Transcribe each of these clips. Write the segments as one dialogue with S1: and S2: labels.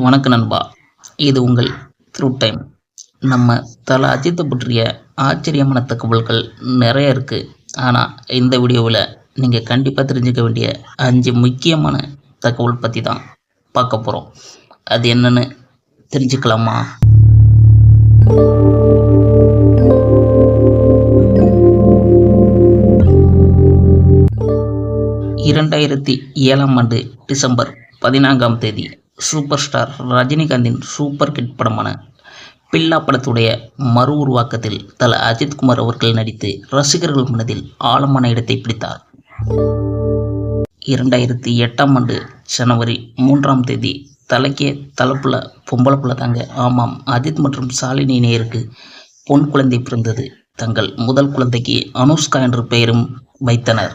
S1: வணக்க நண்பா, இது உங்கள் த்ரூ டைம். நம்ம தல அஜித்தை பற்றிய ஆச்சரியமான தகவல்கள் நிறைய இருக்குது. ஆனால் இந்த வீடியோவில் நீங்கள் கண்டிப்பாக தெரிஞ்சுக்க வேண்டிய 5 முக்கியமான தகவல் பற்றி தான் பார்க்க போகிறோம். அது என்னன்னு தெரிஞ்சுக்கலாமா? 2007ஆம் ஆண்டு டிசம்பர் 14ஆம் தேதி சூப்பர் ஸ்டார் ரஜினிகாந்தின் சூப்பர் ஹிட் படமான பில்லா படத்துடைய மறு உருவாக்கத்தில் தல அஜித்குமார் அவர்கள் நடித்து ரசிகர்கள் மனதில் ஆழமான இடத்தை பிடித்தார். 2008ஆம் ஆண்டு ஜனவரி 3ஆம் தேதி தலைக்கே தலைப்புல பொம்பளை புள்ள தாங்க, ஆமாம், அஜித் மற்றும் சாலினி நேருக்கு பொன் குழந்தை பிறந்தது. தங்கள் முதல் குழந்தைக்கு அனுஷ்கா என்ற பெயரும் வைத்தனர்.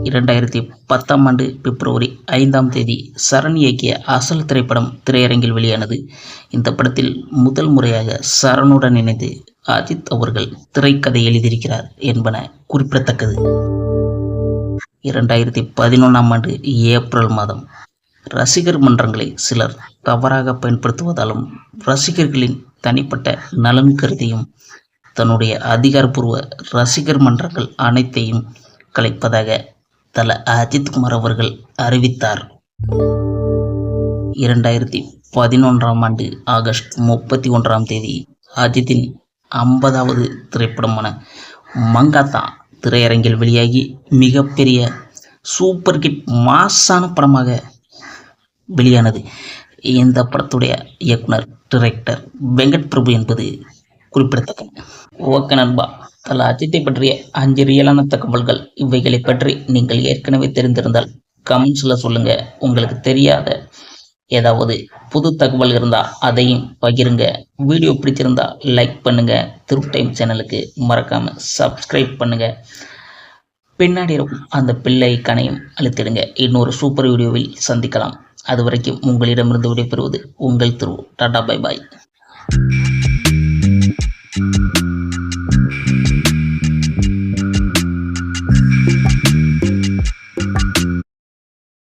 S1: 2010ஆம் ஆண்டு பிப்ரவரி 5ஆம் தேதி சரண் இயக்கிய அசல் திரைப்படம் திரையரங்கில் வெளியானது. இந்த படத்தில் முதல் முறையாக சரணுடன் இணைந்து அஜித் அவர்கள் திரைக்கதை எழுதியிருக்கிறார் என்பன குறிப்பிடத்தக்கது. 2011ஆம் ஆண்டு ஏப்ரல் மாதம் ரசிகர் மன்றங்களை சிலர் தவறாக பயன்படுத்துவதாலும் ரசிகர்களின் தனிப்பட்ட நலன் கருதியும் தன்னுடைய அதிகாரப்பூர்வ ரசிகர் மன்றங்கள் அனைத்தையும் கலைப்பதாக தல அஜித்குமார் அவர்கள் அறிவித்தார். 2011ஆம் ஆண்டு ஆகஸ்ட் 31ஆம் தேதி அஜித்தின் 50வது திரைப்படமான மங்காத்தா திரையரங்கில் வெளியாகி மிகப்பெரிய சூப்பர் ஹிட் மாசான படமாக வெளியானது. இந்த படத்துடைய இயக்குனர் டைரக்டர் வெங்கட் பிரபு என்பது குறிப்பிடத்தக்கது. ஓகே நண்பா, தல அஜித்தை பற்றிய 5 ரியலான தகவல்கள் இவைகளை பற்றி நீங்கள் ஏற்கனவே தெரிந்திருந்தால் கமெண்ட்ஸில் சொல்லுங்கள். உங்களுக்கு தெரியாத ஏதாவது புது தகவல் இருந்தால் அதையும் பகிருங்க. வீடியோ பிடிச்சிருந்தா லைக் பண்ணுங்கள். த்ரூ டைம் சேனலுக்கு மறக்காமல் சப்ஸ்கிரைப் பண்ணுங்கள். பின்னாடி இருக்கும் அந்த பிள்ளை ஐக்கானையும் அழுத்திடுங்க. இன்னொரு சூப்பர் வீடியோவில் சந்திக்கலாம். அது வரைக்கும் உங்களிடமிருந்து விடைபெறுவது உங்கள் த்ரூ. Tata, bye bye.